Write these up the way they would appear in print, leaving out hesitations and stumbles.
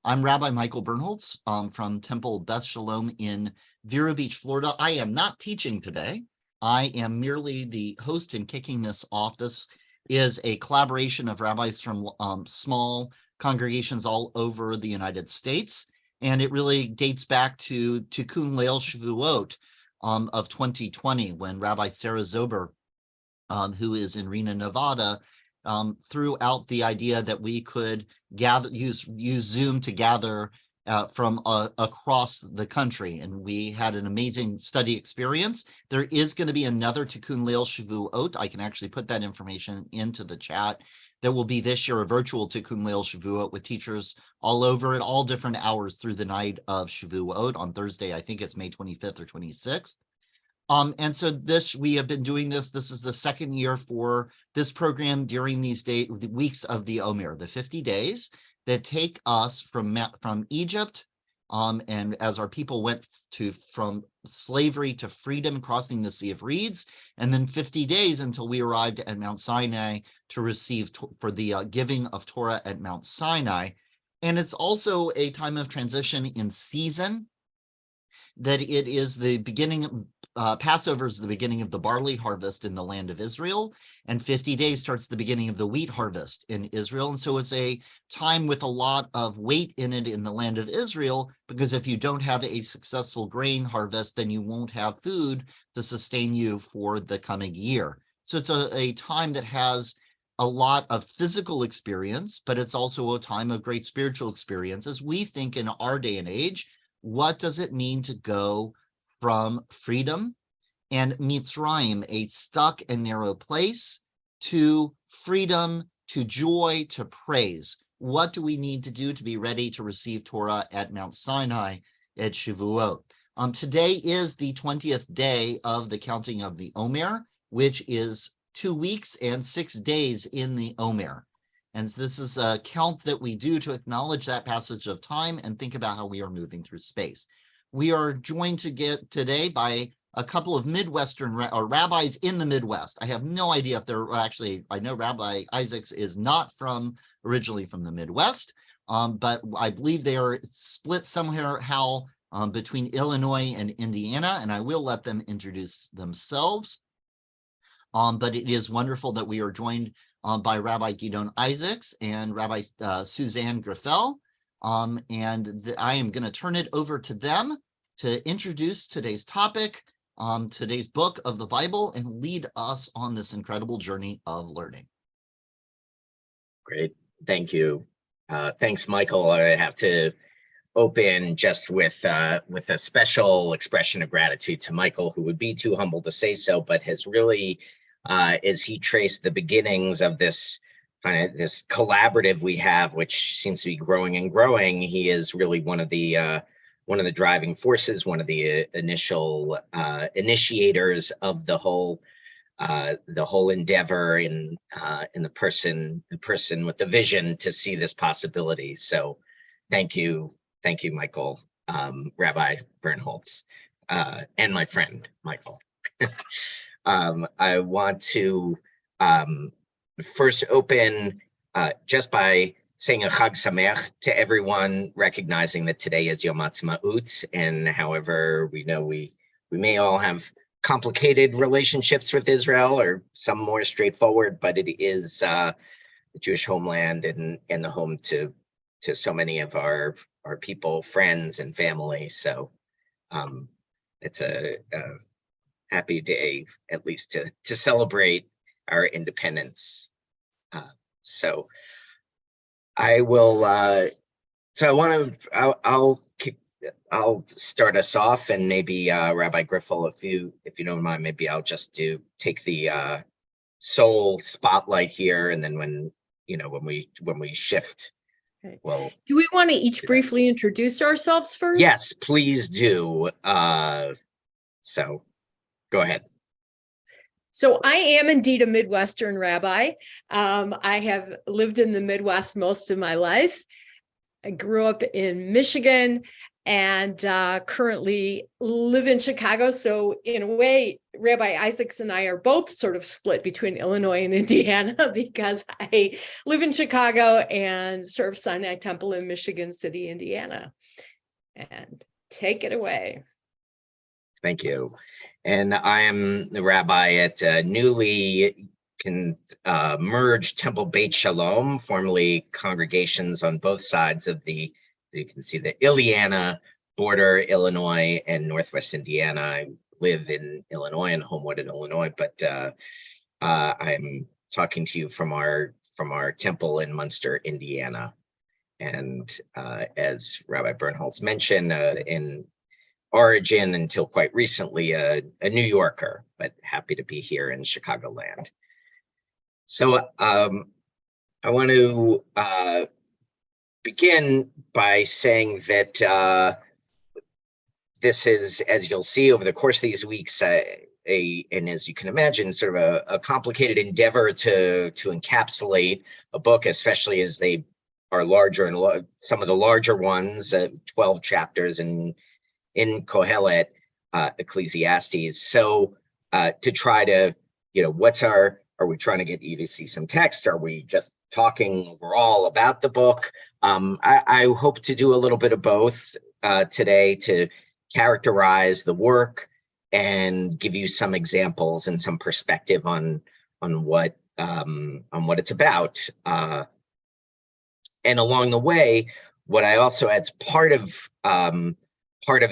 I'm Rabbi Michael Bernholtz from Temple Beth Sholom in Vero Beach, Florida. I am not teaching today. I am merely the host and kicking this off. This is a collaboration of rabbis from small congregations all over the United States, and it really dates back to Tikkun Leil Shavuot of 2020, when Rabbi Sarah Zober, who is in Reno, Nevada, threw out the idea that we could use Zoom to gather from across the country, and we had an amazing study experience. There is going to be another Tikkun Leil Shavuot. I can actually put that information into the chat. That will be this year a virtual Tikkun Leil Shavuot with teachers all over at all different hours through the night of Shavuot on Thursday. I think it's May 25th or 26th. And so we have been doing this. This is the second year for this program during these the weeks of the Omer, the 50 days that take us from Egypt, and as our people went from slavery to freedom, crossing the Sea of Reeds, and then 50 days until we arrived at Mount Sinai to receive for the giving of Torah at Mount Sinai. And it's also a time of transition in season, that it is the beginning. Passover is the beginning of the barley harvest in the land of Israel, and 50 days starts the beginning of the wheat harvest in Israel. And so it's a time with a lot of weight in it in the land of Israel, because if you don't have a successful grain harvest, then you won't have food to sustain you for the coming year. So it's a time that has a lot of physical experience, but it's also a time of great spiritual experience as we think in our day and age, what does it mean to go from freedom and Mitzrayim, a stuck and narrow place, to freedom, to joy, to praise? What do we need to do to be ready to receive Torah at Mount Sinai at Shavuot? Today is the 20th day of the counting of the Omer, which is 2 weeks and 6 days in the Omer. And this is a count that we do to acknowledge that passage of time and think about how we are moving through space. We are joined today by a couple of Midwestern rabbis in the Midwest. I have no idea if they're actually, I know Rabbi Isaacs is not originally from the Midwest, but I believe they are split somewhere between Illinois and Indiana, and I will let them introduce themselves. But it is wonderful that we are joined by Rabbi Gidon Isaacs and Rabbi Suzanne Griffel. And I am going to turn it over to them to introduce today's topic, today's book of the Bible, and lead us on this incredible journey of learning. Great. Thank you. Thanks, Michael. I have to open just with a special expression of gratitude to Michael, who would be too humble to say so, but has really, as he traced the beginnings of this collaborative we have, which seems to be growing and growing, he is really one of the driving forces, one of the initial initiators of the whole endeavor in the person with the vision to see this possibility. So thank you, Michael, Rabbi Bernholtz, and my friend Michael. I want to first open just by saying a Chag Sameach to everyone, recognizing that today is Yom Ha'atzmaut, and however we know we may all have complicated relationships with Israel, or some more straightforward, but it is the Jewish homeland and the home to so many of our people, friends, and family. So it's a happy day, at least to celebrate our independence. So I will. I'll start us off, and maybe Rabbi Griffel, if you don't mind, maybe I'll just take the sole spotlight here, and then when we shift, okay. Well, do we want to each briefly introduce ourselves first? Yes, please do. So go ahead. So I am indeed a Midwestern rabbi. I have lived in the Midwest most of my life. I grew up in Michigan, and currently live in Chicago. So in a way, Rabbi Isaacs and I are both sort of split between Illinois and Indiana because I live in Chicago and serve Sinai Temple in Michigan City, Indiana. And take it away. Thank you. And I am the rabbi at newly merged Temple Beit Shalom, formerly congregations on both sides of the, you can see the Indiana border, Illinois and Northwest Indiana. I live in Illinois, in Homewood, Illinois, but I'm talking to you from our temple in Munster, Indiana. And as Rabbi Bernholtz mentioned, in origin until quite recently a New Yorker, but happy to be here in Chicagoland. So I want to begin by saying that this is, as you'll see over the course of these weeks, and as you can imagine, sort of a complicated endeavor to encapsulate a book, especially as they are larger, and some of the larger ones, 12 chapters in Kohelet, Ecclesiastes. So to try to, are we trying to get you to see some text? Are we just talking overall about the book? I hope to do a little bit of both today, to characterize the work and give you some examples and some perspective on what it's about. And along the way, what I also, as part of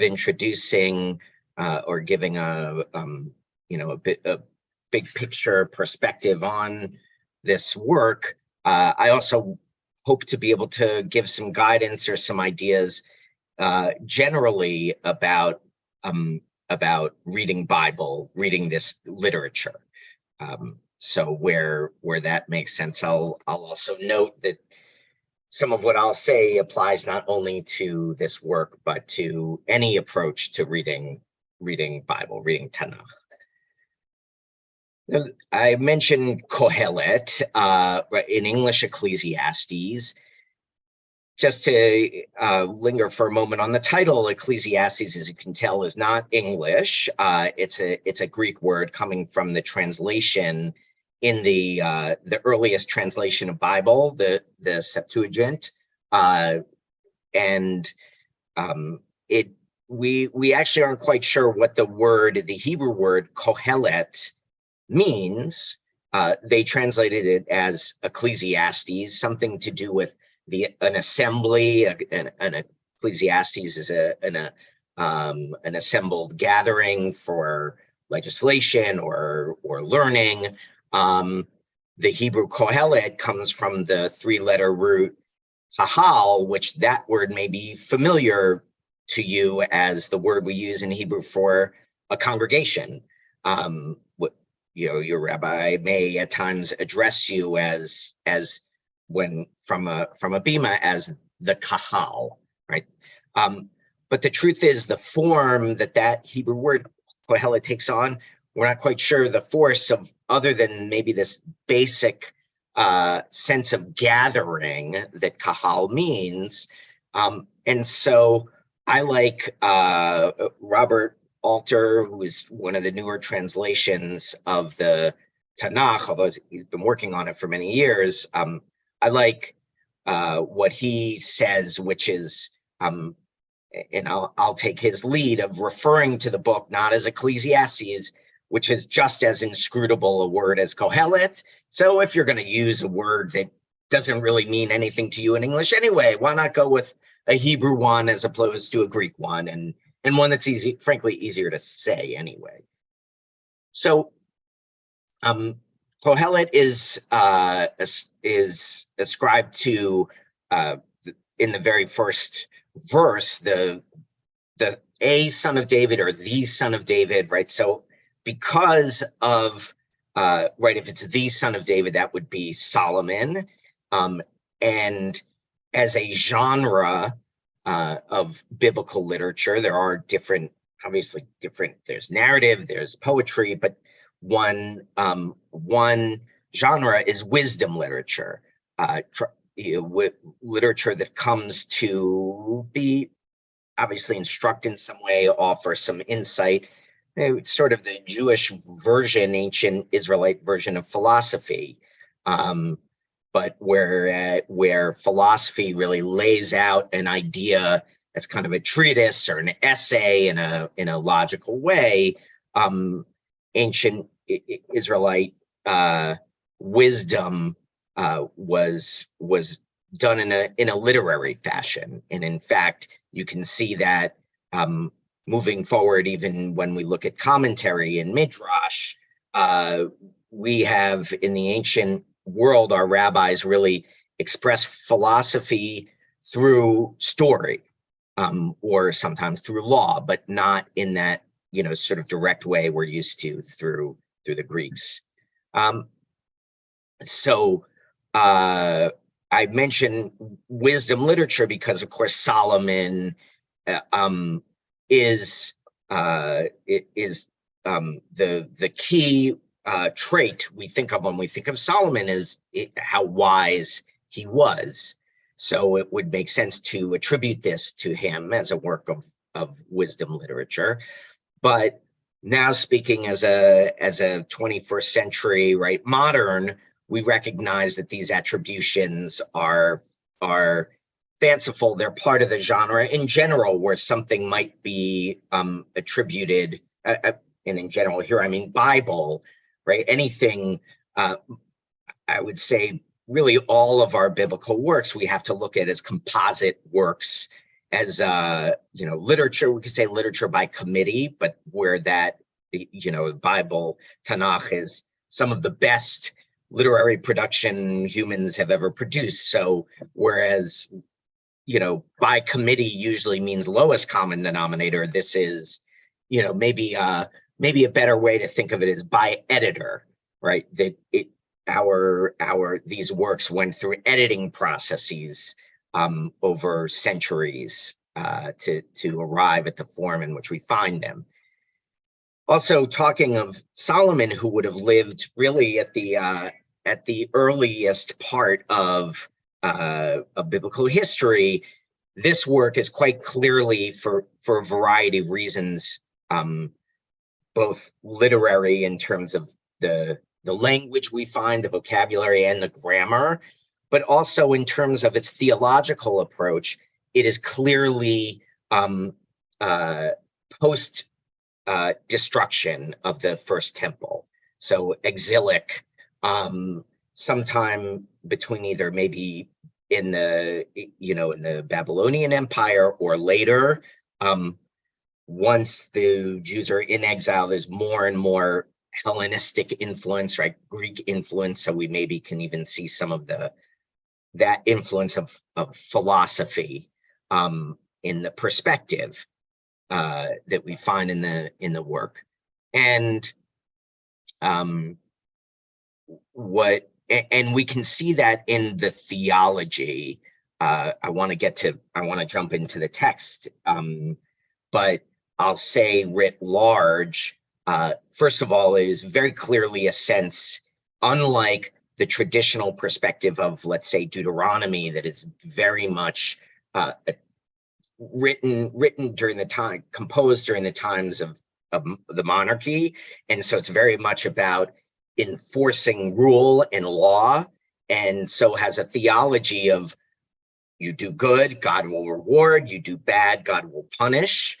introducing or giving a big picture perspective on this work, I also hope to be able to give some guidance or some ideas generally about reading Bible, reading this literature. So where that makes sense, I'll also note that some of what I'll say applies not only to this work, but to any approach to reading Bible, reading Tanakh. I mentioned Kohelet, in English Ecclesiastes. Just to linger for a moment on the title, Ecclesiastes, as you can tell, is not English. It's a Greek word coming from the translation in the earliest translation of Bible, the Septuagint, and we actually aren't quite sure what the Hebrew word Kohelet means. They translated it as Ecclesiastes, something to do with an assembly. An Ecclesiastes is an assembled gathering for legislation or learning. The Hebrew Kohelet comes from the three-letter root kahal, which that word may be familiar to you as the word we use in Hebrew for a congregation. Your rabbi may at times address you as when from a bima as the kahal, right? But the truth is, the form that Hebrew word Kohelet takes on, we're not quite sure the force of, other than maybe this basic sense of gathering that kahal means. And so I like Robert Alter, who is one of the newer translations of the Tanakh, although he's been working on it for many years. I like what he says, which is, and I'll take his lead of referring to the book not as Ecclesiastes, which is just as inscrutable a word as Kohelet. So if you're going to use a word that doesn't really mean anything to you in English anyway, why not go with a Hebrew one as opposed to a Greek one, and one that's frankly easier to say anyway. So Kohelet is ascribed to, in the very first verse, the a son of David, or the son of David, right? So because of, if it's the son of David, that would be Solomon. And as a genre of biblical literature, there are obviously different, there's narrative, there's poetry, but one genre is wisdom literature, literature that comes to be obviously instruct in some way, offer some insight, sort of the Jewish version, ancient Israelite version of philosophy, but where philosophy really lays out an idea as kind of a treatise or an essay in a logical way. Ancient Israelite wisdom was done in a literary fashion, and in fact, you can see that moving forward. Even when we look at commentary and midrash, we have in the ancient world, our rabbis really express philosophy through story, or sometimes through law, but not in that sort of direct way we're used to through the Greeks. So I mentioned wisdom literature because, of course, Solomon is the key trait we think of when we think of Solomon is how wise he was. So it would make sense to attribute this to him as a work of wisdom literature. But now, speaking as a 21st century, right, modern, we recognize that these attributions are fanciful. They're part of the genre in general, where something might be attributed, and in general here I mean Bible, right? Anything, I would say, really all of our biblical works we have to look at as composite works, as literature. We could say literature by committee, but where that Bible, Tanakh, is some of the best literary production humans have ever produced. So whereas by committee usually means lowest common denominator, this is maybe a better way to think of it is by editor, right? That these works went through editing processes over centuries to arrive at the form in which we find them. Also, talking of Solomon, who would have lived really at the earliest part of biblical history, this work is quite clearly, for a variety of reasons, both literary in terms of the language we find, the vocabulary and the grammar, but also in terms of its theological approach. It is clearly post destruction of the first temple, so exilic, sometime between either maybe in the Babylonian Empire or later. Once the Jews are in exile, there's more and more Hellenistic influence, right? Greek influence. So we maybe can even see some of that influence of philosophy in the perspective that we find in the work. And we can see that in the theology. I want to jump into the text, but I'll say writ large, first of all, it is very clearly a sense, unlike the traditional perspective of, let's say, Deuteronomy, that is very much written during the time, composed during the times of the monarchy. And so it's very much about enforcing rule and law. And so has a theology of, you do good, God will reward, you do bad, God will punish.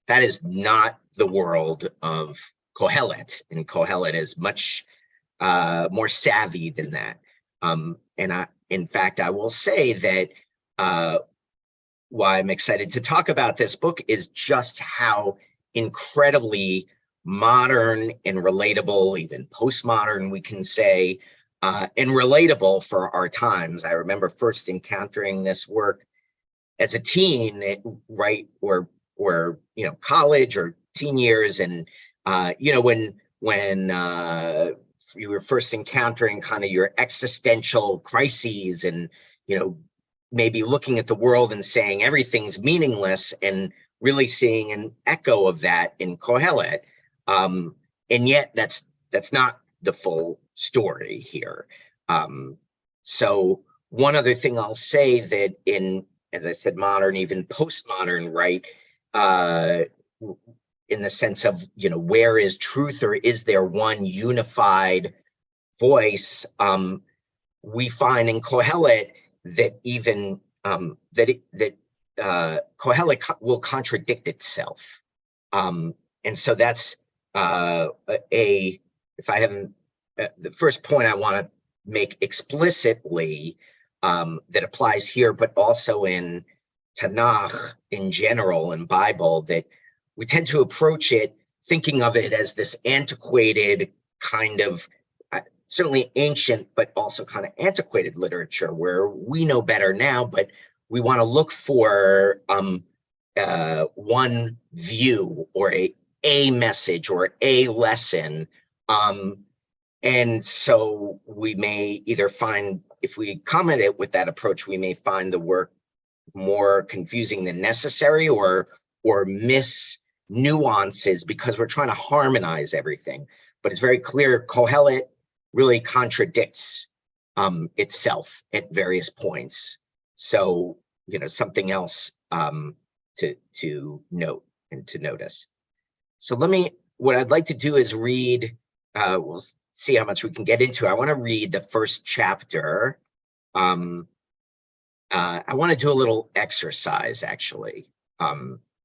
That is not the world of Kohelet, and Kohelet is much more savvy than that. In fact, I will say that why I'm excited to talk about this book is just how incredibly modern and relatable, even postmodern, we can say, and relatable for our times. I remember first encountering this work as a teen, right, or college or teen years, and when you were first encountering kind of your existential crises, and maybe looking at the world and saying everything's meaningless, and really seeing an echo of that in Kohelet. And yet that's not the full story here. So one other thing I'll say, that as I said, modern, even postmodern, right? In the sense of, where is truth, or is there one unified voice? We find in Kohelet that even Kohelet will contradict itself. And so that's if I haven't, the first point I want to make explicitly that applies here, but also in Tanakh in general, in Bible, that we tend to approach it thinking of it as this antiquated kind of, certainly ancient, but also kind of antiquated literature where we know better now, but we want to look for one view or a message or a lesson. And so we may either find, if we comment it with that approach, we may find the work more confusing than necessary, or miss nuances because we're trying to harmonize everything. But it's very clear Kohelet really contradicts itself at various points. So, something else to note and to notice. So what I'd like to do is read, we'll see how much we can get into. I want to read the first chapter. I want to do a little exercise, actually,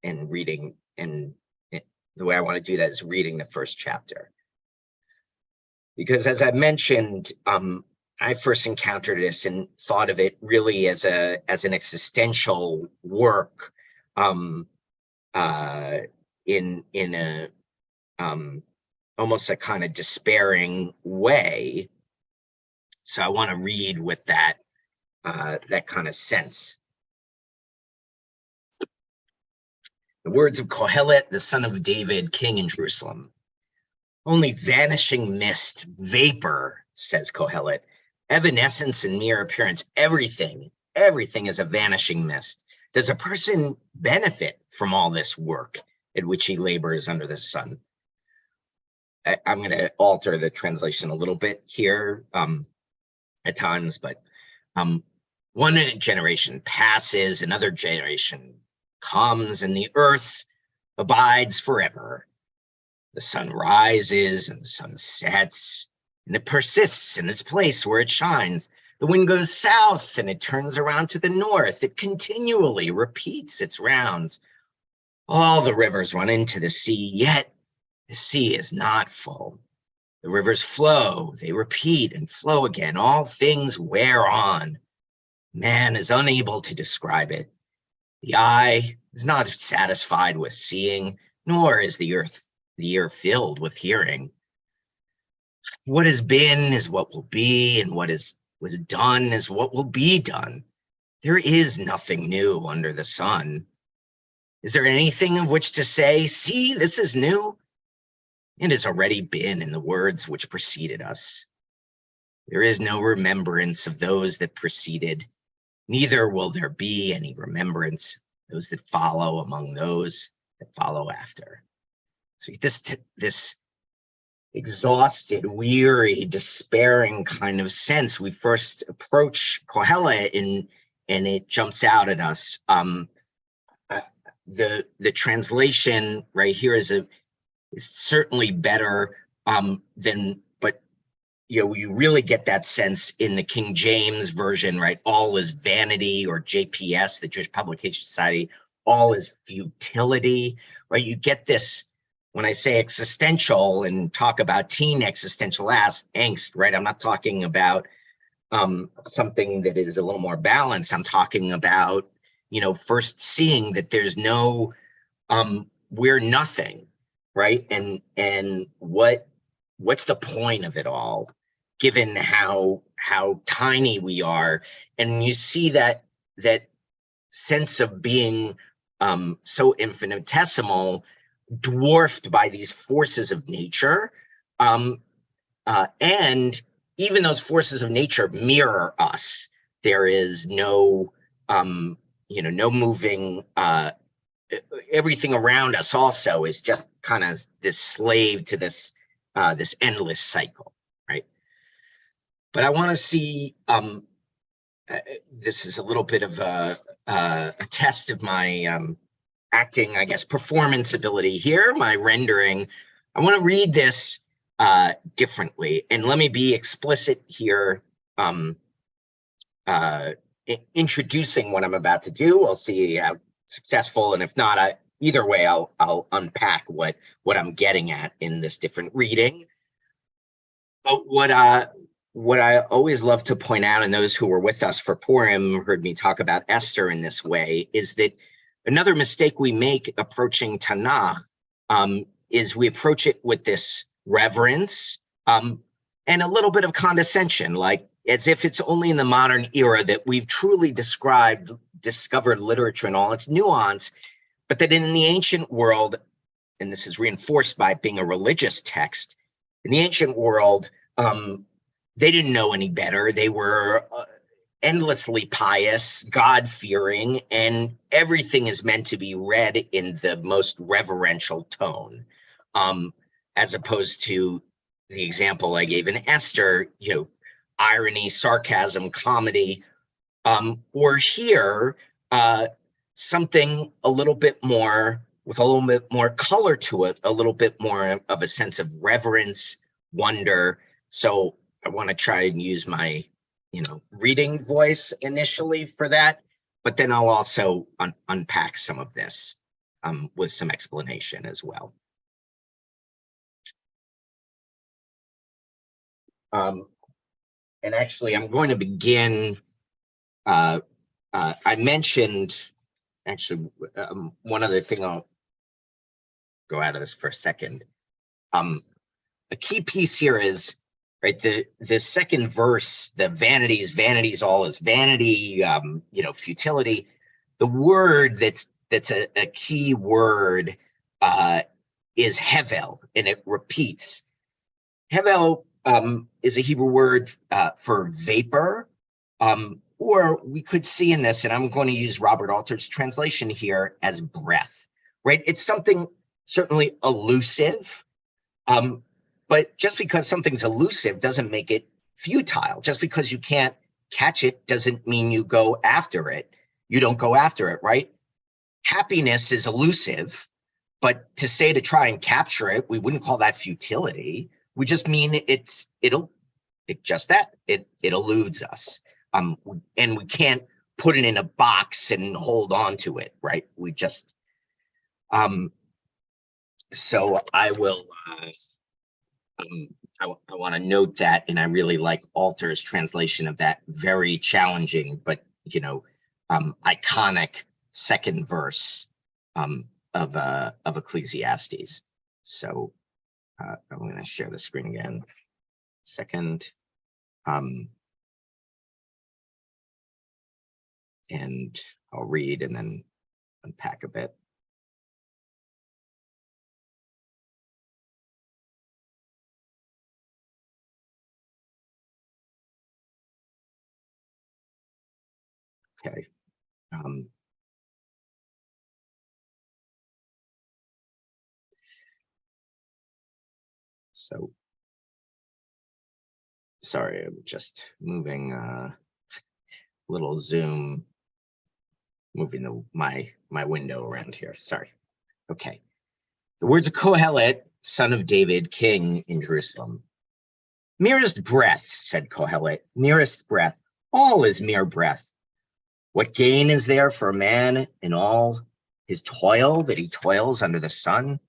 in reading, and the way I want to do that is reading the first chapter. Because as I mentioned, I first encountered this and thought of it really as an existential work in a almost a kind of despairing way. So I want to read with that kind of sense. The words of Kohelet, the son of David, king in Jerusalem. Only vanishing mist, vapor, says Kohelet, evanescence and mere appearance, everything is a vanishing mist. Does a person benefit from all this work at which he labors under the sun? I'm going to alter the translation a little bit here at times, but one generation passes, another generation comes, and the earth abides forever. The sun rises and the sun sets, and it persists in its place where it shines. The wind goes south and it turns around to the north. It continually repeats its rounds. All the rivers run into the sea, yet the sea is not full. The rivers flow, they repeat and flow again. All things wear on. Man is unable to describe it. The eye is not satisfied with seeing, nor is the ear filled with hearing. What has been is what will be, and what was done is what will be done. There is nothing new under the sun. Is there anything of which to say, see, this is new? It has already been in the words which preceded us. There is no remembrance of those that preceded, neither will there be any remembrance, those that follow among those that follow after. So this exhausted, weary, despairing kind of sense, we first approach Kohelet and it jumps out at us. The translation right here is certainly better than, but you really get that sense in the King James version, right? All is vanity, or JPS, the Jewish Publication Society, all is futility, right? You get this. When I say existential and talk about teen existential angst, right? I'm not talking about something that is a little more balanced. I'm talking about, first seeing that there's no, we're nothing, right? And what's the point of it all, given how tiny we are? And you see that sense of being so infinitesimal, dwarfed by these forces of nature, and even those forces of nature mirror us. There is no no moving, everything around us also is just kind of this slave to this endless cycle, right? But I want to see, this is a little bit of a test of my acting, I guess, performance ability here, my rendering. I want to read this differently, and let me be explicit here. Introducing what I'm about to do. We'll see how successful, and if not, either way, I'll unpack what I'm getting at in this different reading. But what I always love to point out, and those who were with us for Purim heard me talk about Esther in this way, is that another mistake we make approaching Tanakh is we approach it with this reverence and a little bit of condescension, like as if it's only in the modern era that we've truly discovered literature and all its nuance, but that in the ancient world, and this is reinforced by being a religious text, in the ancient world, they didn't know any better. They were endlessly pious, God-fearing, and everything is meant to be read in the most reverential tone, as opposed to the example I gave in Esther, irony, sarcasm, comedy, or here, something a little bit more, with a little bit more color to it, a little bit more of a sense of reverence, wonder. So I want to try and use my, reading voice initially for that, but then I'll also unpack some of this with some explanation as well. And actually, I'm going to begin. I mentioned, actually, one other thing. I'll go out of this for a second. A key piece here is, right, the second verse, the vanities, all is vanity, futility. The word that's a key word is hevel, and it repeats. Hevel is a Hebrew word for vapor, or we could see in this, and I'm going to use Robert Alter's translation here, as breath, right? It's something certainly elusive, but just because something's elusive doesn't make it futile. Just because you can't catch it doesn't mean you go after it. You don't go after it, right? Happiness is elusive, but to try and capture it, we wouldn't call that futility. We just mean it eludes us. And we can't put it in a box and hold on to it, right? We just, so I will, I want to note that, and I really like Alter's translation of that very challenging, but, iconic second verse of Ecclesiastes. So I'm going to share the screen again. Second. And I'll read and then unpack a bit. Okay. So, sorry, I'm just moving little zoom, moving my window around here. Sorry. Okay. The words of Kohelet, son of David, king in Jerusalem. Merest breath, said Kohelet, merest breath. All is mere breath. What gain is there for a man in all his toil that he toils under the sun?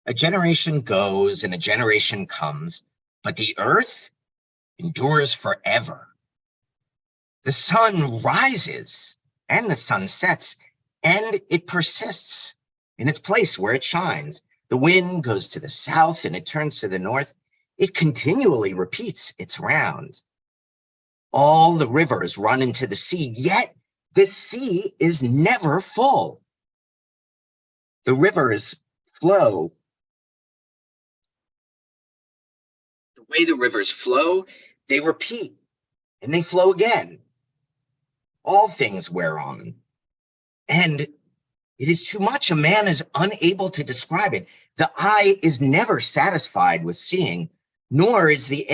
A generation goes and a generation comes, but the earth endures forever. The sun rises and the sun sets, and it persists in its place where it shines. The wind goes to the south and it turns to the north. It continually repeats its round. All the rivers run into the sea, yet the sea is never full. The rivers flow. The way the rivers flow, they repeat and they flow again. All things wear on. And it is too much. A man is unable to describe it. The eye is never satisfied with seeing, nor is the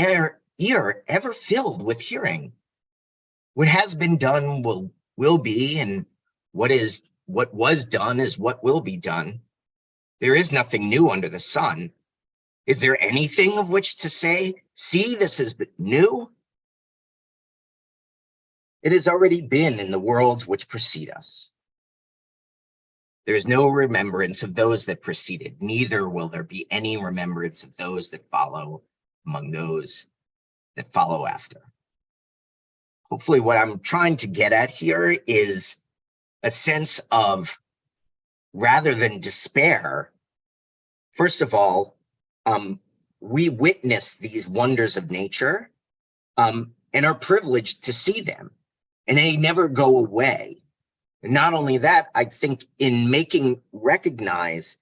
ear ever filled with hearing? What has been done will be, and what was done is what will be done. There is nothing new under the sun. Is there anything of which to say, see, this is new? It has already been in the worlds which precede us. There is no remembrance of those that preceded, neither will there be any remembrance of those that follow among those that follow after. Hopefully what I'm trying to get at here is a sense of, rather than despair, first of all, we witness these wonders of nature and are privileged to see them, and they never go away. And not only that, I think in making recognize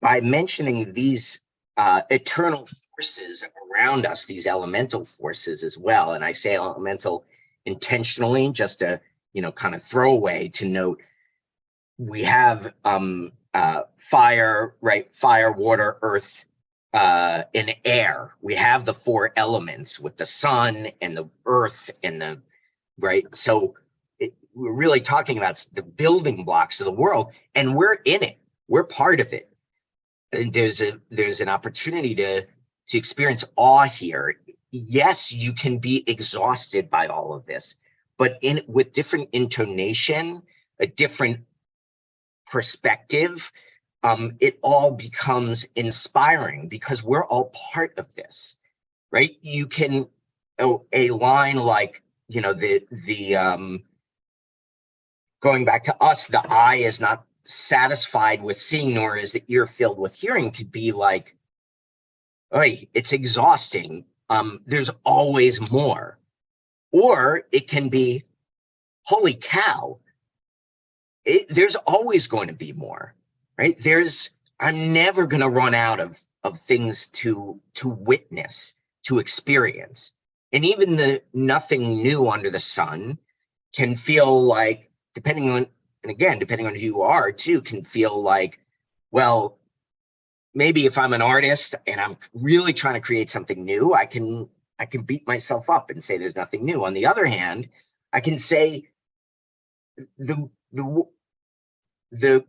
by mentioning these eternal forces around us, these elemental forces as well. And I say elemental intentionally, just to, kind of throwaway to note, we have fire, right? Fire, water, earth, and air. We have the four elements with the sun and the earth and the, right? So we're really talking about the building blocks of the world, and we're in it. We're part of it. And there's an opportunity to experience awe here. Yes, you can be exhausted by all of this, but with different intonation, a different perspective, it all becomes inspiring because we're all part of this, right? You can, a line like, going back to us, the eye is not satisfied with seeing, nor is the ear filled with hearing, could be like, "Oy, it's exhausting. There's always more." Or it can be, "Holy cow, there's always going to be more," right? I'm never going to run out of things to witness, to experience. And even the nothing new under the sun can feel like, depending on who you are too, can feel like, well, maybe if I'm an artist and I'm really trying to create something new, I can beat myself up and say there's nothing new. On the other hand, I can say the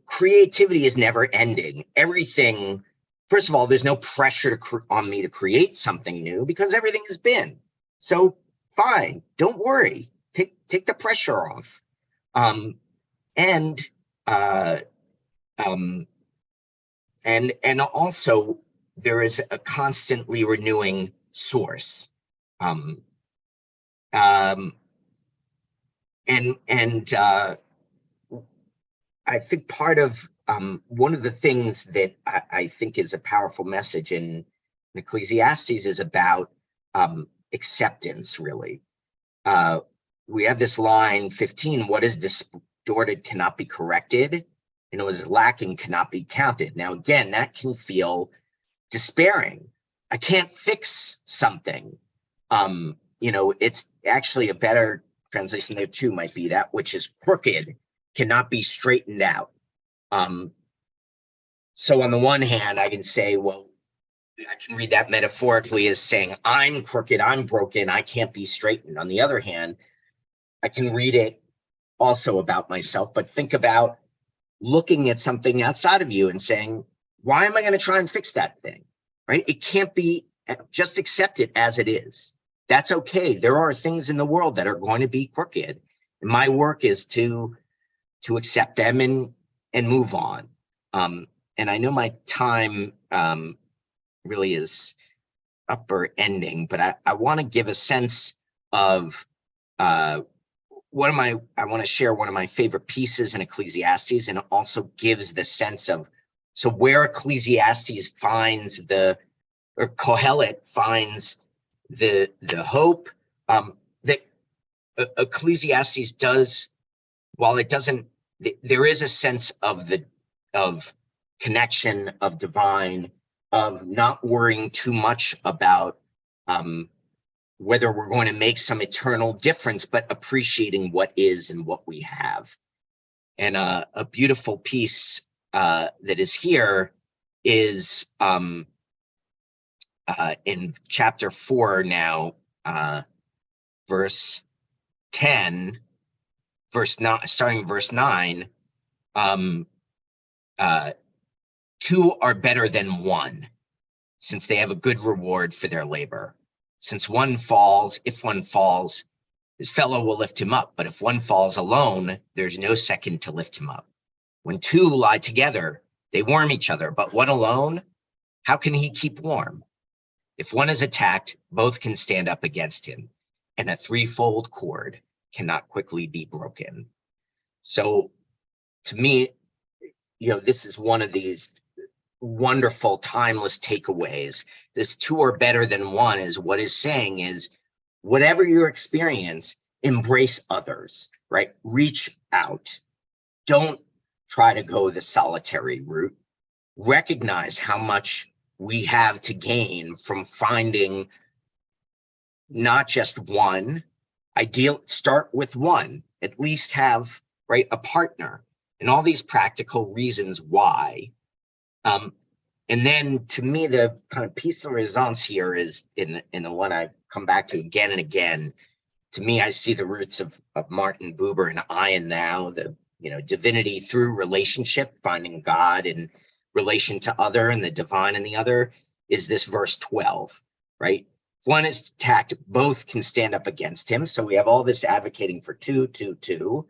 creativity is never ending. Everything, first of all, there's no pressure on me to create something new because everything has been. So fine, don't worry. Take the pressure off. And also there is a constantly renewing source. I think part of one of the things that I think is a powerful message in Ecclesiastes is about acceptance, really. We have this line 15, what is distorted cannot be corrected, and what is lacking cannot be counted. Now, again, that can feel despairing. I can't fix something. It's actually a better translation there too might be that which is crooked cannot be straightened out. So on the one hand, I can say, well, I can read that metaphorically as saying, I'm crooked, I'm broken, I can't be straightened. On the other hand, I can read it also about myself, but think about looking at something outside of you and saying, why am I going to try and fix that thing, right? It can't be, just accept it as it is. That's okay. There are things in the world that are going to be crooked. And my work is to accept them and move on. And I know my time really is up or ending, but I want to give a sense of I want to share one of my favorite pieces in Ecclesiastes, and it also gives the sense of, so where Ecclesiastes finds or Kohelet finds the hope that Ecclesiastes does, while it doesn't, there is a sense of connection, of divine, of not worrying too much about whether we're going to make some eternal difference, but appreciating what is and what we have. And a beautiful piece that is here is in chapter 4 now, verse 10, verse 9, starting verse 9, two are better than one, since they have a good reward for their labor. Since one falls, if one falls, his fellow will lift him up. But if one falls alone, there's no second to lift him up. When two lie together, they warm each other. But one alone, how can he keep warm? If one is attacked, both can stand up against him. And a threefold cord cannot quickly be broken. So to me, this is one of these wonderful, timeless takeaways. This two are better than one is what is saying is, whatever your experience, embrace others, right? Reach out. Don't try to go the solitary route. Recognize how much we have to gain from finding not just one. Start with one, at least have, right, a partner, and all these practical reasons why. And then to me, the kind of piece de resistance here is in the one I've come back to again and again. To me, I see the roots of Martin Buber and I and thou, the divinity through relationship, finding God in relation to other and the divine in the other, is this verse 12, right? If one is attacked, both can stand up against him. So we have all this advocating for two.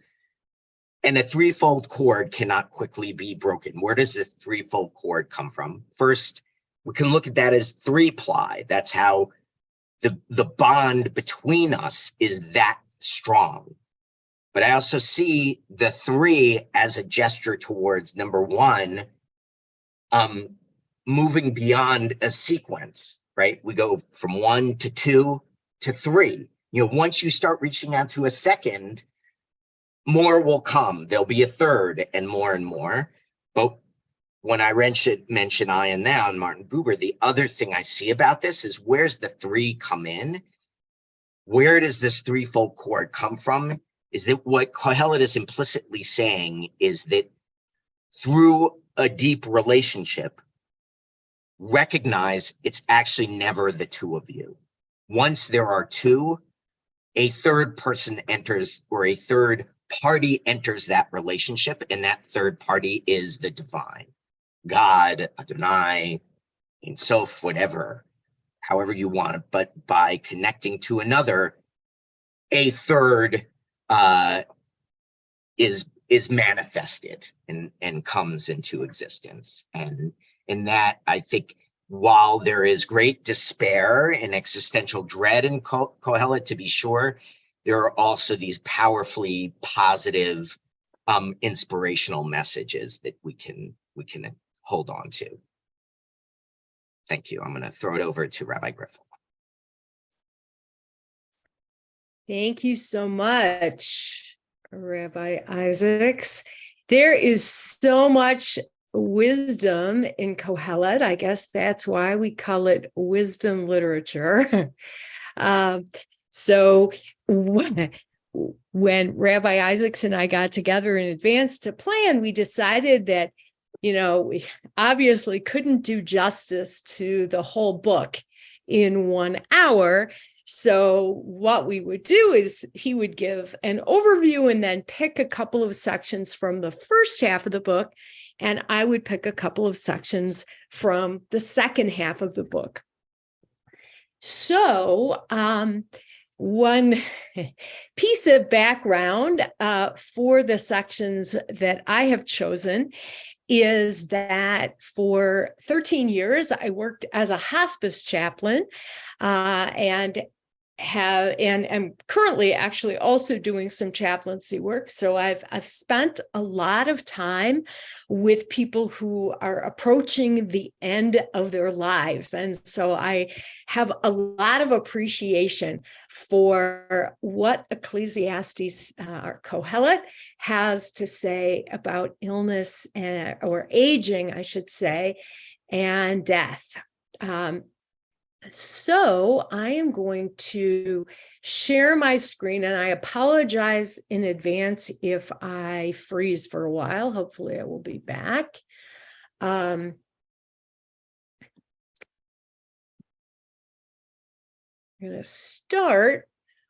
And a threefold cord cannot quickly be broken. Where does this threefold cord come from? First, we can look at that as three-ply. That's how the bond between us is that strong. But I also see the three as a gesture towards, number one, moving beyond a sequence, right? We go from 1 to 2 to 3. Once you start reaching out to a second, more will come. There'll be a third and more. But when I mention I and thou and Martin Buber, the other thing I see about this is, where's the three come in? Where does this threefold cord come from? Is that what Kohelet is implicitly saying is that through a deep relationship, recognize it's actually never the two of you. Once there are two, a third person enters, or a third party enters that relationship, and that third party is the divine. God, Adonai, Ein Sof, whatever, however you want it. But by connecting to another, a third is manifested and comes into existence. And in that, I think, while there is great despair and existential dread in Kohelet, to be sure, there are also these powerfully positive, inspirational messages that we can hold on to. Thank you. I'm going to throw it over to Rabbi Griffel. Thank you so much, Rabbi Isaacs. There is so much wisdom in Kohelet. I guess that's why we call it wisdom literature. So when Rabbi Isaacs and I got together in advance to plan, we decided that, we obviously couldn't do justice to the whole book in 1 hour. So what we would do is he would give an overview and then pick a couple of sections from the first half of the book, and I would pick a couple of sections from the second half of the book. So one piece of background for the sections that I have chosen is that for 13 years, I worked as a hospice chaplain and am currently actually also doing some chaplaincy work. So I've spent a lot of time with people who are approaching the end of their lives. And so I have a lot of appreciation for what Ecclesiastes or Kohelet has to say about illness or aging, I should say, and death. So I am going to share my screen, and I apologize in advance if I freeze for a while. Hopefully I will be back. I'm going to start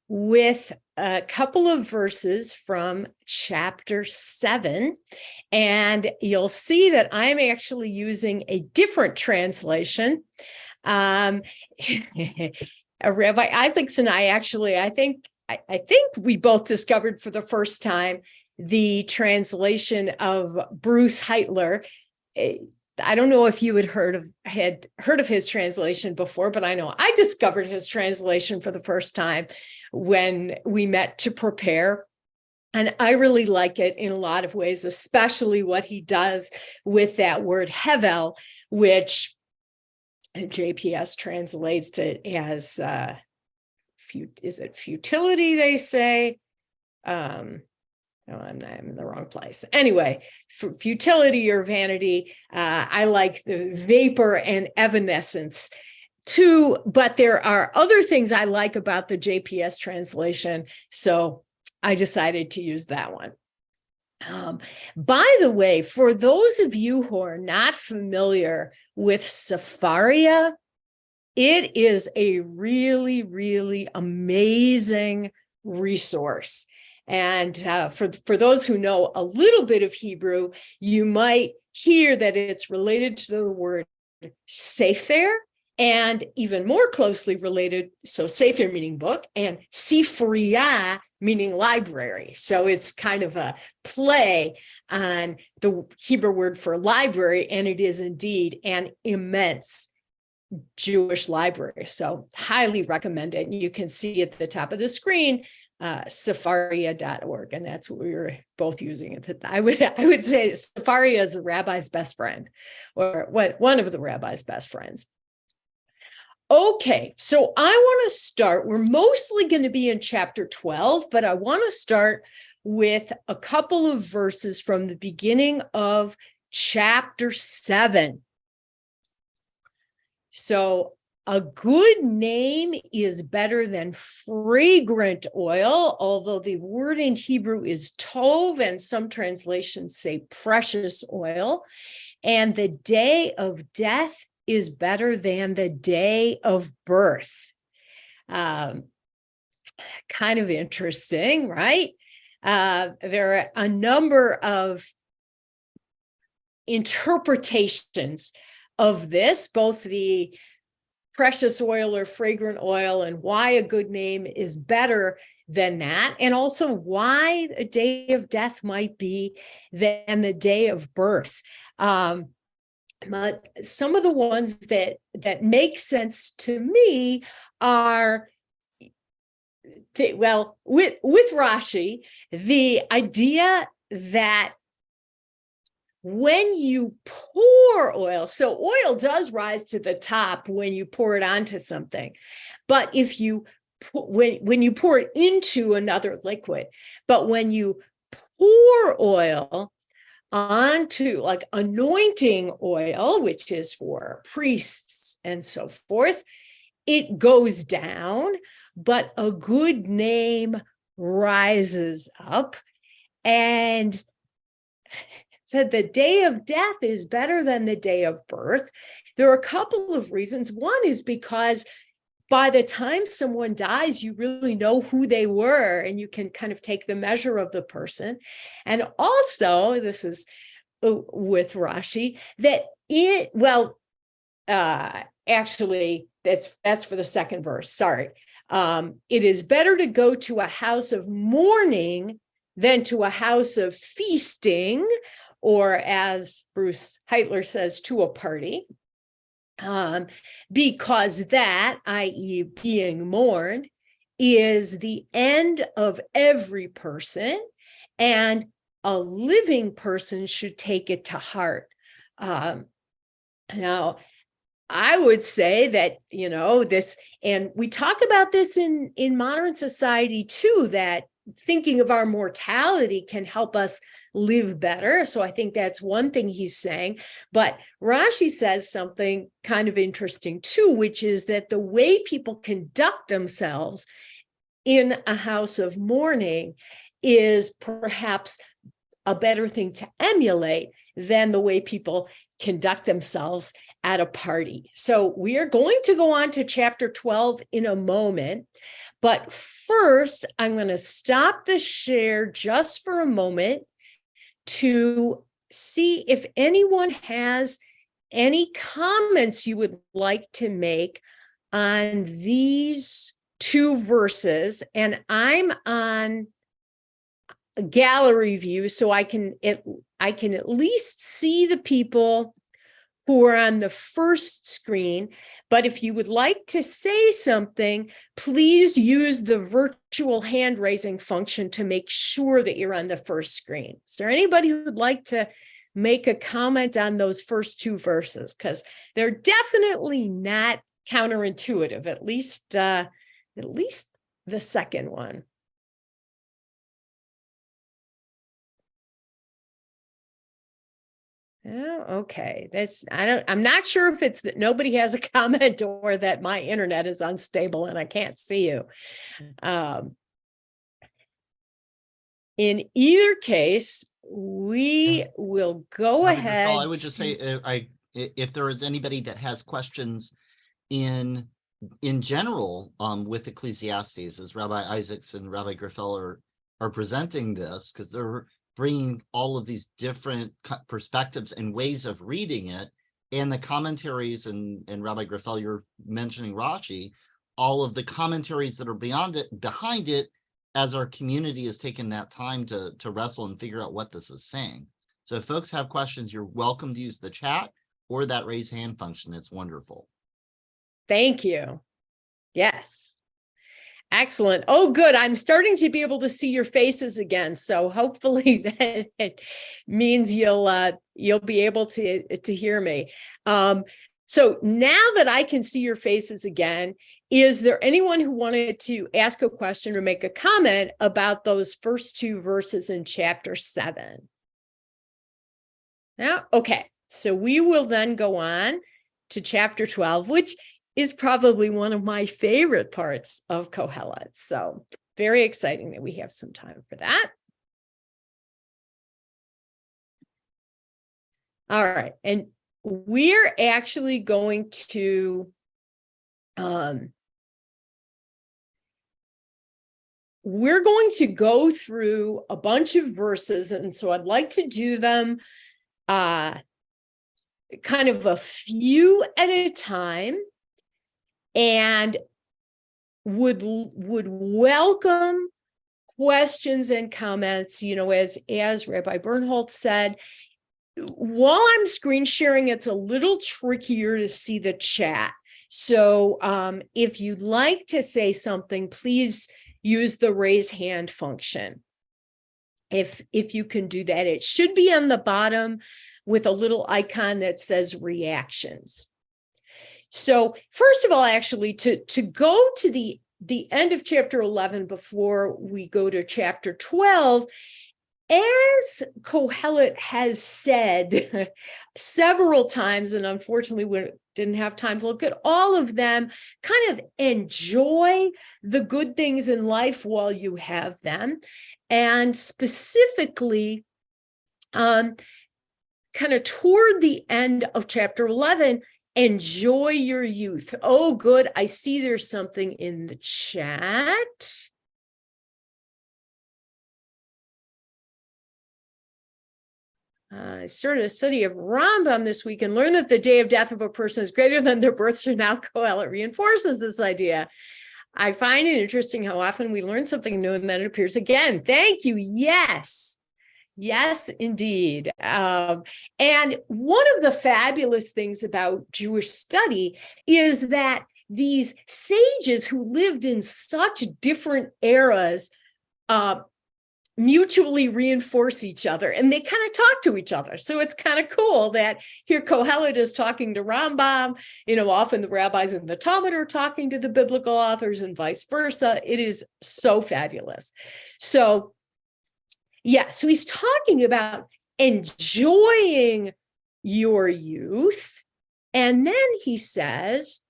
with a couple of verses from chapter 7, and you'll see that I'm actually using a different translation. Rabbi Isaacs and I actually, I think we both discovered for the first time the translation of Bruce Heitler. I don't know if you had heard of his translation before, but I know I discovered his translation for the first time when we met to prepare. And I really like it in a lot of ways, especially what he does with that word hevel, which JPS translates it as, is it futility, they say? No, I'm in the wrong place. Anyway, for futility or vanity, I like the vapor and evanescence too, but there are other things I like about the JPS translation, so I decided to use that one. By the way, for those of you who are not familiar with Sepharia, it is a really, really amazing resource. And for those who know a little bit of Hebrew, you might hear that it's related to the word sefer, and even more closely related, so sefer meaning book, and sifriya meaning library. So it's kind of a play on the Hebrew word for library, and it is indeed an immense Jewish library. So highly recommend it. You can see at the top of the screen, Sepharia.org, and that's what we were both using. I would say Sepharia is the rabbi's best friend, or one of the rabbi's best friends. Okay, so I want to start. We're mostly going to be in chapter 12, but I want to start with a couple of verses from the beginning of chapter 7. So, a good name is better than fragrant oil, although the word in Hebrew is tov, and some translations say precious oil. And the day of death is better than the day of birth. Kind of interesting, right? There are a number of interpretations of this, both the precious oil or fragrant oil, and why a good name is better than that, and also why a day of death might be than the day of birth. But some of the ones that make sense to me are, with Rashi, the idea that when you pour oil, so oil does rise to the top when you pour it onto something, but if you when you pour it into another liquid, but when you pour oil onto, like anointing oil, which is for priests and so forth, it goes down, but a good name rises up. And said the day of death is better than the day of birth. There are a couple of reasons. One is because by the time someone dies, you really know who they were, and you can kind of take the measure of the person. And also, this is with Rashi, that actually, that's for the second verse. Sorry. It is better to go to a house of mourning than to a house of feasting, or as Bruce Heitler says, to a party. Because that, i.e. being mourned, is the end of every person, and a living person should take it to heart. Now, I would say that, this, and we talk about this in modern society too, that thinking of our mortality can help us live better. So I think that's one thing he's saying. But Rashi says something kind of interesting too, which is that the way people conduct themselves in a house of mourning is perhaps a better thing to emulate than the way people conduct themselves at a party. So we are going to go on to chapter 12 in a moment. But first, I'm going to stop the share just for a moment to see if anyone has any comments you would like to make on these two verses. And I'm on gallery view, so I can at least see the people who are on the first screen. But if you would like to say something, please use the virtual hand raising function to make sure that you're on the first screen. Is there anybody who would like to make a comment on those first two verses? Because they're definitely not counterintuitive, at least the second one. Oh, okay. I'm not sure if it's that nobody has a comment or that my internet is unstable and I can't see you. In either case, we will go ahead. I would just say, if there is anybody that has questions in general, with Ecclesiastes, as Rabbi Isaacs and Rabbi Griffel are presenting this, because they're bringing all of these different perspectives and ways of reading it, and the commentaries, and Rabbi Griffel, you're mentioning Rashi, all of the commentaries that are behind it, as our community has taken that time to wrestle and figure out what this is saying. So if folks have questions, you're welcome to use the chat or that raise hand function. It's wonderful. Thank you. Yes. Excellent. Oh, good. I'm starting to be able to see your faces again. So hopefully that it means you'll be able to hear me. So now that I can see your faces again, is there anyone who wanted to ask a question or make a comment about those first two verses in chapter 7? Now, okay. So we will then go on to chapter 12, which is probably one of my favorite parts of Kohelet. So very exciting that we have some time for that. All right. And we're actually going to go through a bunch of verses. And so I'd like to do them kind of a few at a time, and would welcome questions and comments. You know, as Rabbi Bernholtz said, while I'm screen sharing, it's a little trickier to see the chat. So if you'd like to say something, please use the raise hand function. If you can do that, it should be on the bottom with a little icon that says reactions. So first of all, actually, to go to the end of chapter 11 before we go to chapter 12, as Kohelet has said several times, and unfortunately we didn't have time to look at all of them, kind of enjoy the good things in life while you have them. And specifically, kind of toward the end of chapter 11, enjoy your youth. Oh, good. I see there's something in the chat. I started a study of Rambam this week and learned that the day of death of a person is greater than their birth. So now Kohelet reinforces this idea. I find it interesting how often we learn something new and then it appears again. Thank you. Yes. Yes, indeed. And one of the fabulous things about Jewish study is that these sages who lived in such different eras mutually reinforce each other, and they kind of talk to each other. So it's kind of cool that here Kohelet is talking to Rambam. You know, often the rabbis in the Talmud are talking to the biblical authors and vice versa. It is so fabulous. So yeah, so he's talking about enjoying your youth. And then he says,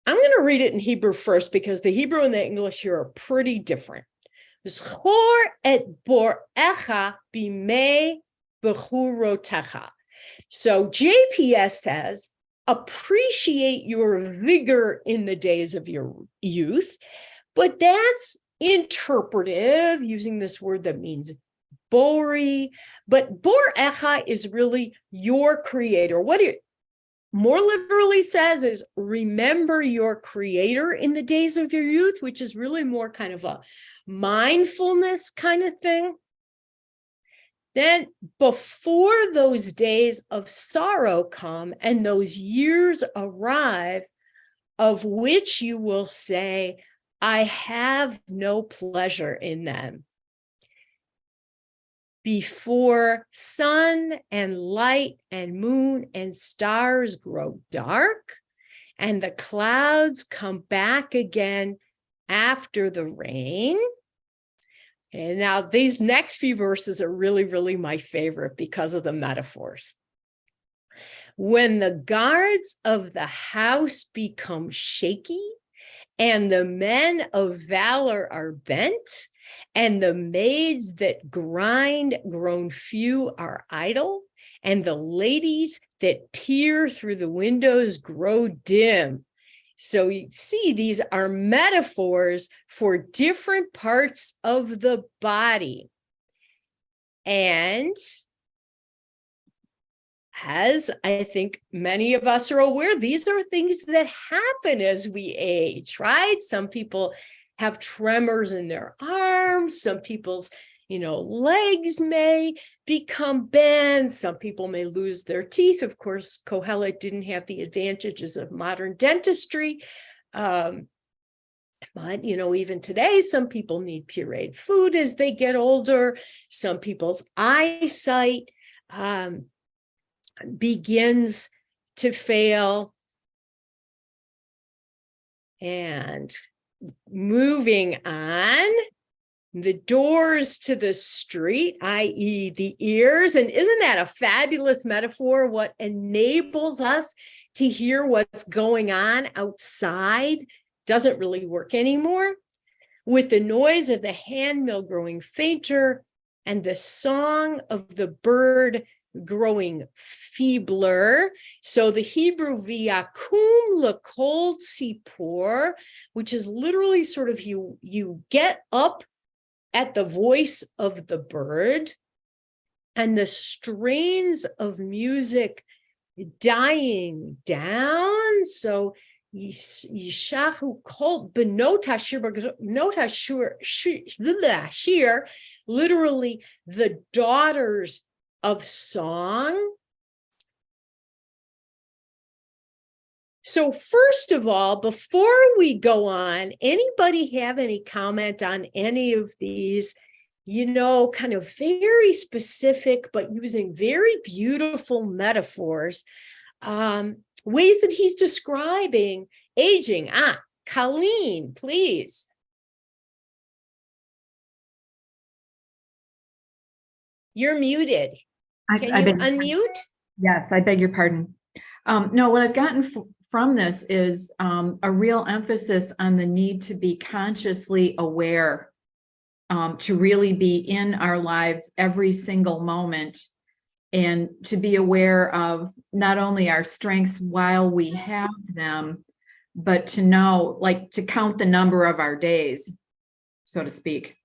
I'm going to read it in Hebrew first because the Hebrew and the English here are pretty different. Zchor et borecha bimei bechurotecha. So JPS says, appreciate your vigor in the days of your youth, but that's interpretive, using this word that means bori, but borecha is really your creator. What it more literally says is remember your creator in the days of your youth, which is really more kind of a mindfulness kind of thing. Then before those days of sorrow come and those years arrive, of which you will say, I have no pleasure in them. Before sun and light and moon and stars grow dark, and the clouds come back again after the rain. And now these next few verses are really, really my favorite because of the metaphors. When the guards of the house become shaky, and the men of valor are bent, and the maids that grind grown few are idle, and the ladies that peer through the windows grow dim. So you see, these are metaphors for different parts of the body. And as I think many of us are aware, these are things that happen as we age, right? Some people have tremors in their arms. Some people's, legs may become bent. Some people may lose their teeth. Of course, Kohelet didn't have the advantages of modern dentistry. But, even today, some people need pureed food as they get older. Some people's eyesight begins to fail. And moving on, the doors to the street, i.e. the ears. And isn't that a fabulous metaphor? What enables us to hear what's going on outside doesn't really work anymore. With the noise of the handmill growing fainter and the song of the bird growing feebler. So the Hebrew viakum lekol tzipor, which is literally sort of you get up at the voice of the bird, and the strains of music dying down. So Yishahu kol benot hashir, literally the daughters of song. So first of all, before we go on, anybody have any comment on any of these, kind of very specific, but using very beautiful metaphors, ways that he's describing aging? Colleen, please. You're muted. Can you unmute? Yes, I beg your pardon. No, what I've gotten from this is a real emphasis on the need to be consciously aware, to really be in our lives every single moment, and to be aware of not only our strengths while we have them, but to know, to count the number of our days, so to speak.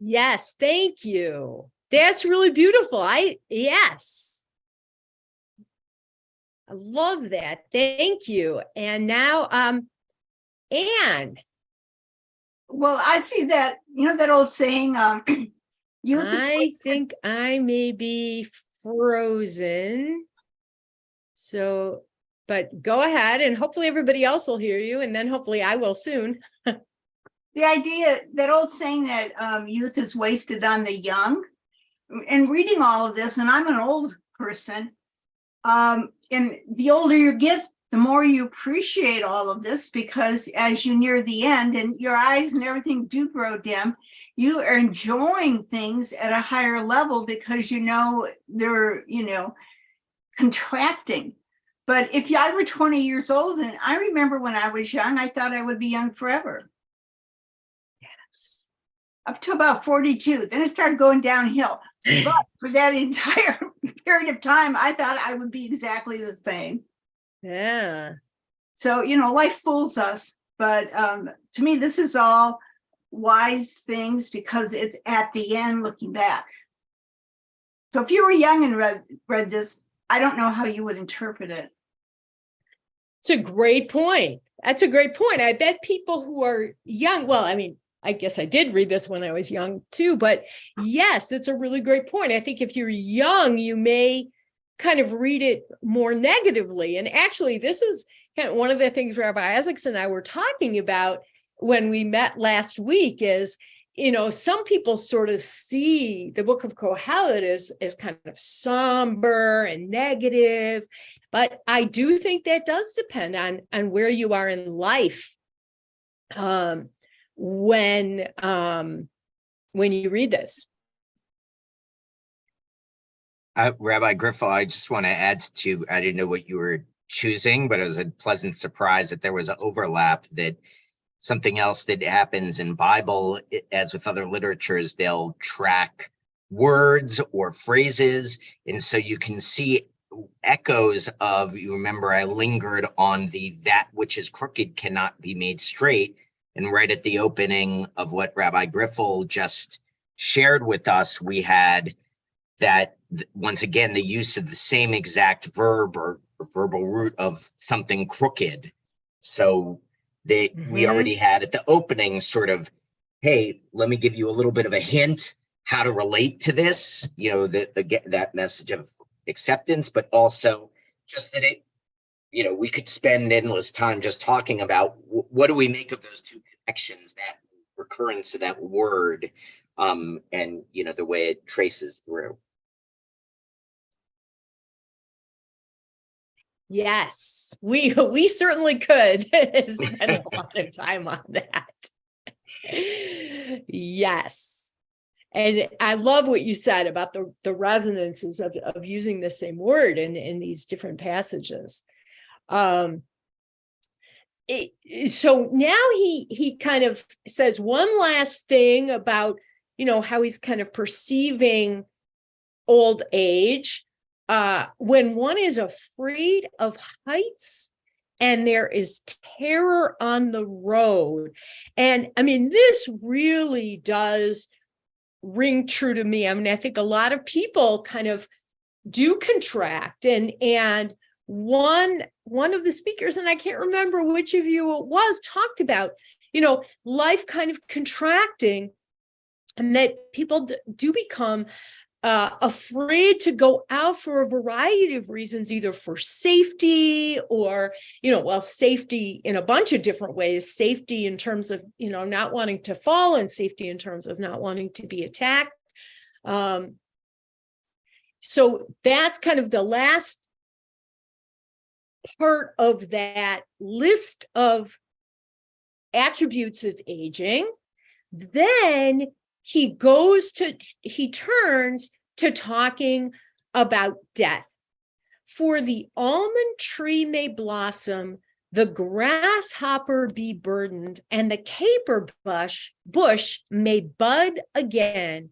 Yes, thank you. That's really beautiful. Yes. I love that. Thank you. And now, Anne. Well, I see that, that old saying, I think I may be frozen. So, but go ahead, and hopefully everybody else will hear you, and then hopefully I will soon. The idea, that old saying that youth is wasted on the young, and reading all of this, and I'm an old person, and the older you get, the more you appreciate all of this, because as you near the end and your eyes and everything do grow dim, you are enjoying things at a higher level because they're, contracting. But if I were 20 years old, and I remember when I was young, I thought I would be young forever. Yes. Up to about 42. Then it started going downhill. But for that entire period of time, I thought I would be exactly the same. Yeah. So, life fools us. But to me, this is all wise things because it's at the end looking back. So if you were young and read this, I don't know how you would interpret it. It's a great point. That's a great point. I bet people who are young, well, I mean, I guess I did read this when I was young too, but yes, it's a really great point. I think if you're young, you may kind of read it more negatively. And actually, this is kind of one of the things Rabbi Isaacs and I were talking about when we met last week is, some people sort of see the book of Kohelet as kind of somber and negative, but I do think that does depend on where you are in life when you read this. Rabbi Griffel, I just want to add to, I didn't know what you were choosing, but it was a pleasant surprise that there was an overlap, that something else that happens in Bible, as with other literatures, they'll track words or phrases. And so you can see echoes of, you remember I lingered on that which is crooked cannot be made straight. And right at the opening of what Rabbi Griffel just shared with us, we had that, once again, the use of the same exact verb or verbal root of something crooked. So we already had at the opening sort of, hey, let me give you a little bit of a hint how to relate to this, that message of acceptance, but also just that we could spend endless time just talking about what do we make of those two connections, that recurrence of that word, and the way it traces through. Yes, we certainly could spend a lot of time on that. Yes. And I love what you said about the resonances of using the same word in these different passages. So now he kind of says one last thing about, how he's kind of perceiving old age. When one is afraid of heights and there is terror on the road. And I mean, this really does ring true to me. I mean, I think a lot of people kind of do contract, and one of the speakers, and I can't remember which of you it was, talked about, life kind of contracting, and that people do become afraid to go out for a variety of reasons, either for safety or, safety in a bunch of different ways, safety in terms of, not wanting to fall, and safety in terms of not wanting to be attacked. So that's kind of the last part of that list of attributes of aging. Then he turns to talking about death. For the almond tree may blossom, the grasshopper be burdened, and the caper bush may bud again.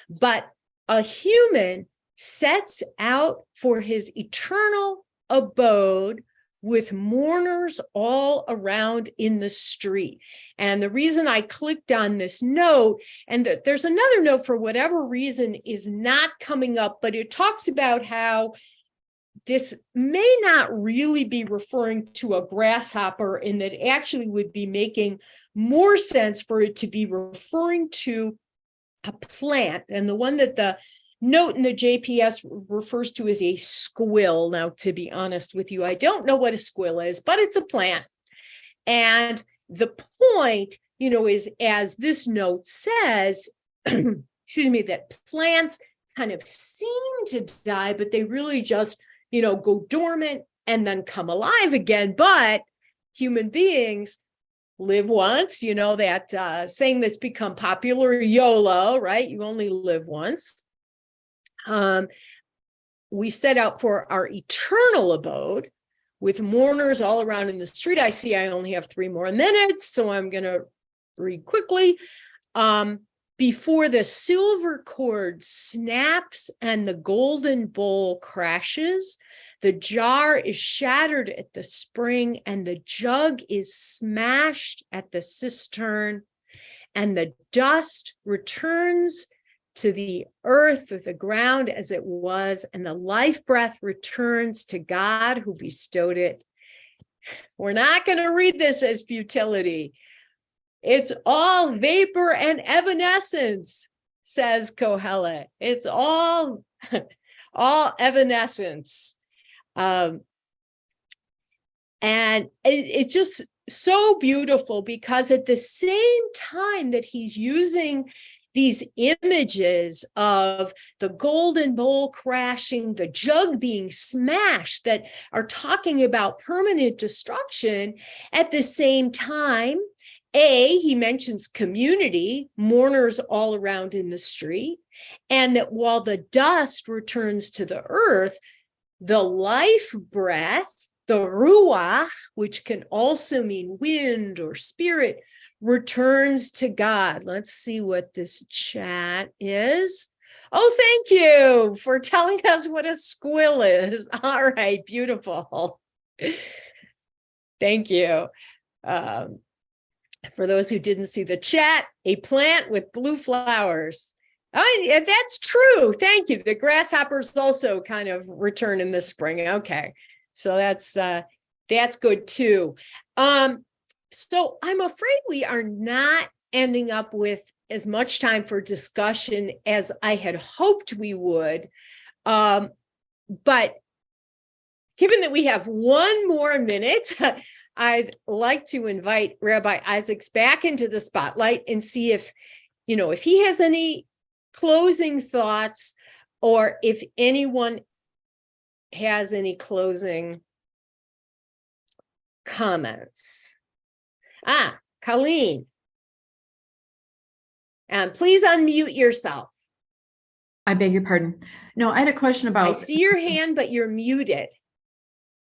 But a human sets out for his eternal abode with mourners all around in the street. And the reason I clicked on this note, and there's another note for whatever reason is not coming up, but it talks about how this may not really be referring to a grasshopper, and that actually would be making more sense for it to be referring to a plant. And the one that the note in the JPS refers to as a squill. Now, to be honest with you, I don't know what a squill is, but it's a plant. And the point, is, as this note says, excuse me, that plants kind of seem to die, but they really just, go dormant and then come alive again. But human beings live once, that saying that's become popular, YOLO, right? You only live once. We set out for our eternal abode, with mourners all around in the street. I see I only have 3 more minutes, so I'm going to read quickly. Before the silver cord snaps and the golden bowl crashes, the jar is shattered at the spring and the jug is smashed at the cistern, and the dust returns to the earth or the ground as it was, and the life breath returns to God who bestowed it. We're not going to read this as futility. It's all vapor and evanescence, says Kohelet. It's all evanescence. And it's just so beautiful, because at the same time that he's using these images of the golden bowl crashing, the jug being smashed, that are talking about permanent destruction, at the same time, he mentions community, mourners all around in the street, and that while the dust returns to the earth, the life breath, the ruach, which can also mean wind or spirit, returns to God. Let's see what this chat is. Oh, thank you for telling us what a squill is. All right, beautiful. Thank you. For those who didn't see the chat, a plant with blue flowers. Oh, yeah, that's true. Thank you. The grasshoppers also kind of return in the spring. Okay, so that's good too. So I'm afraid we are not ending up with as much time for discussion as I had hoped we would. But given that we have 1 more minute, I'd like to invite Rabbi Isaacs back into the spotlight and see if he has any closing thoughts, or if anyone has any closing comments. Colleen. And please unmute yourself. I beg your pardon. No, I had a question about. I see your hand, but you're muted.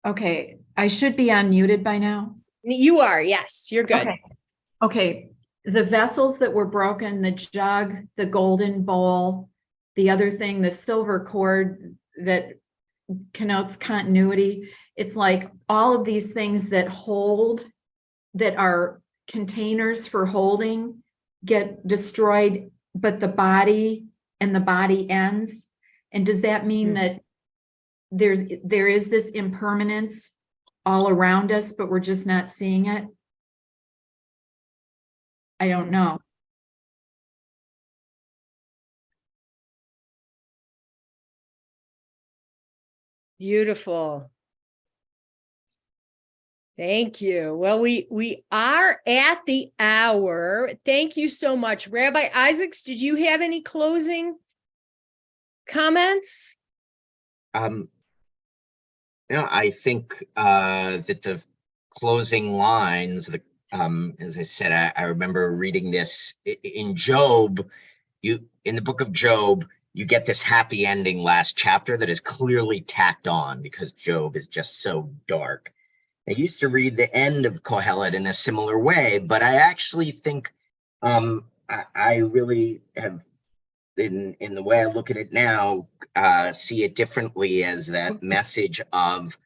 Okay, I should be unmuted by now. You are, yes, you're good. Okay. The vessels that were broken, the jug, the golden bowl, the other thing, the silver cord that connotes continuity. It's like all of these things that hold, that are containers for holding, get destroyed, but the body ends. And does that mean that there is this impermanence all around us, but we're just not seeing it? I don't know. Beautiful. Thank you. Well, we are at the hour. Thank you so much. Rabbi Isaacs, did you have any closing comments? I think that the closing lines, as I said, I remember reading this in Job. In the book of Job, you get this happy ending last chapter that is clearly tacked on because Job is just so dark. I used to read the end of Kohelet in a similar way, but I actually think I really have, in the way I look at it now, see it differently as that message of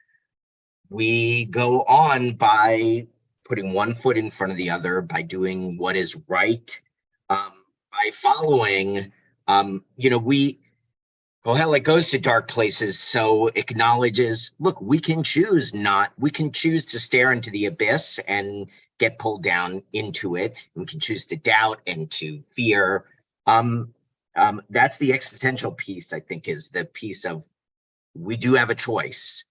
we go on by putting one foot in front of the other, by doing what is right, by following, Kohelet goes to dark places, so acknowledges, look, we can choose to stare into the abyss and get pulled down into it. We can choose to doubt and to fear. That's the existential piece, I think, is the piece of we do have a choice.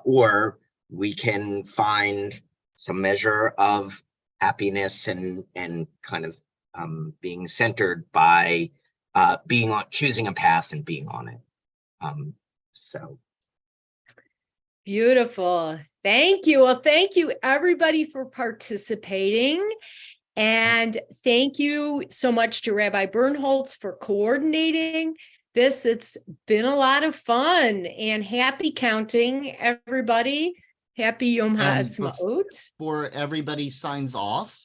Or we can find some measure of happiness and kind of being centered by choosing a path and being on it. So beautiful. Thank you. Well, thank you everybody for participating. And thank you so much to Rabbi Bernholtz for coordinating this. It's been a lot of fun, and happy counting, everybody. Happy Yom And HaAtzmaut. Before everybody signs off,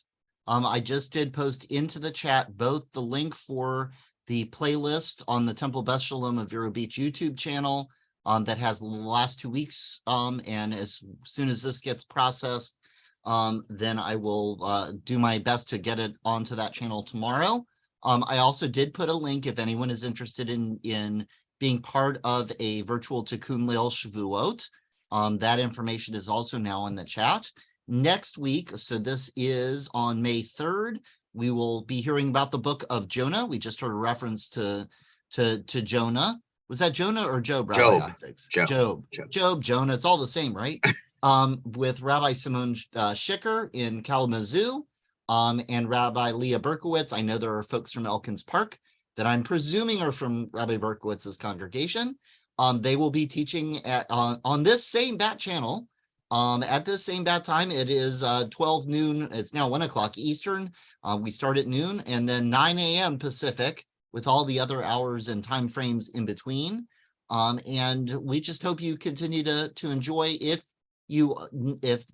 I just did post into the chat both the link for the playlist on the Temple Beth Shalom of Vero Beach YouTube channel that has the last 2 weeks. And as soon as this gets processed, then I will do my best to get it onto that channel tomorrow. I also did put a link if anyone is interested in being part of a virtual Tikkun Leil Shavuot. That information is also now in the chat. Next week, so this is on May 3rd, we will be hearing about the book of Jonah. We just heard a reference to Jonah. Was that Jonah or Job, Rabbi Isaacs? Job, Jonah, it's all the same, right? With Rabbi Simone Schicker in Kalamazoo, and Rabbi Leah Berkowitz. I know there are folks from Elkins Park that I'm presuming are from Rabbi Berkowitz's congregation. They will be teaching on this same bat channel at this same bat time. It is 12 noon. It's now 1 o'clock Eastern. We start at noon, and then 9 a.m. Pacific with all the other hours and time frames in between. And we just hope you continue to enjoy. If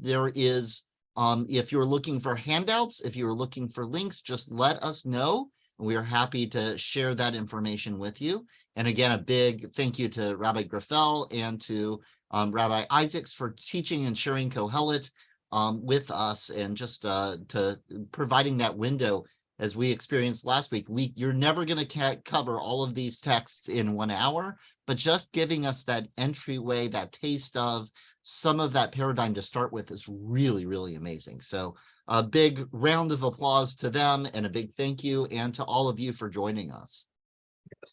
there is, if you're looking for handouts, if you're looking for links, just let us know. We are happy to share that information with you. And again, a big thank you to Rabbi Griffel and to Rabbi Isaacs for teaching and sharing Kohelet with us, and just to providing that window as we experienced last week. You're never going to cover all of these texts in 1 hour, but just giving us that entryway, that taste of some of that paradigm to start with is really, really amazing. So a big round of applause to them, and a big thank you, and to all of you for joining us. Yes.